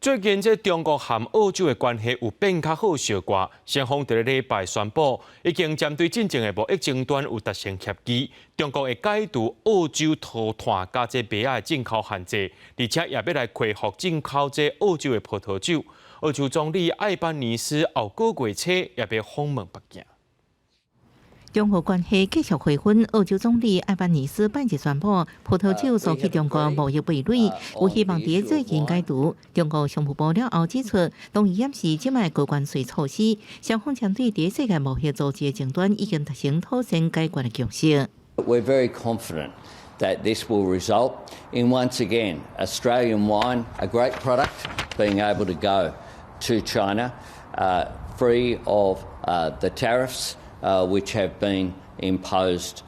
最近这中国和澳洲的关系有变较好小寡，双方在礼拜宣布，已经针对进前的贸易争端有达成协议，中国会解除澳洲涂炭加这麦仔的进口限制，而且也要来恢复进口这澳洲的葡萄酒。澳洲总理艾班尼斯后个月初也要访问北京。中澳关系继续回温，澳洲总理艾班尼斯拜日宣布，葡萄酒所去中国贸易壁垒，有希望在最近解除。中国商务部了后指出，同意掩饰即卖高关税措施，双方针对在世界贸易组织的争端已经达成妥善解决的共识。We're very confident that this will result in once again Australian wine, a great product, being able to go to China free of the tariffs which have been imposed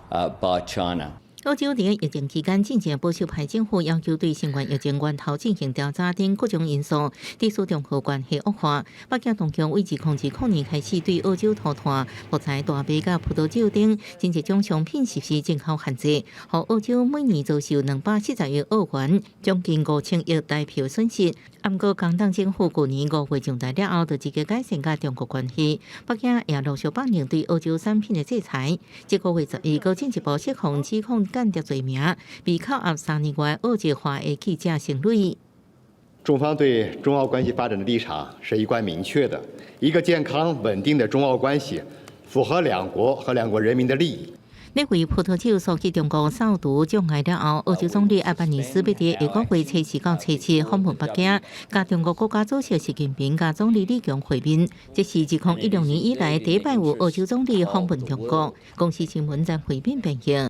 by China. 澳洲在疫情期间进行保守派政府要求对新冠疫情源头进行调查等各种因素，致使中澳关系恶化。北京当局为自控制去年开始对澳洲涂炭、木材、大麦甲葡萄酒等真一种商品实施进口限制，让澳洲每年遭受240亿澳元，将近5000亿台票损失。不过，工党政府去年5月上台了后，就积极改善甲中国关系。北京也陆续放行对澳洲产品的制裁。这个月11号进一步释放指控间谍罪名，被扣押3年外澳籍华裔记者邢瑞。中方对中澳关系发展的立场是一贯明确的，一个健康稳定的中澳关系，符合两国和两国人民的利益。呢为葡萄酒所去中国扫毒障碍了后，澳洲总理艾班尼斯要在下个月初4到初7访问北京，甲中国国家主席习近平甲总理李强会面。这是2016年以来第一摆有澳洲总理访问中国。公司新闻在会面变形。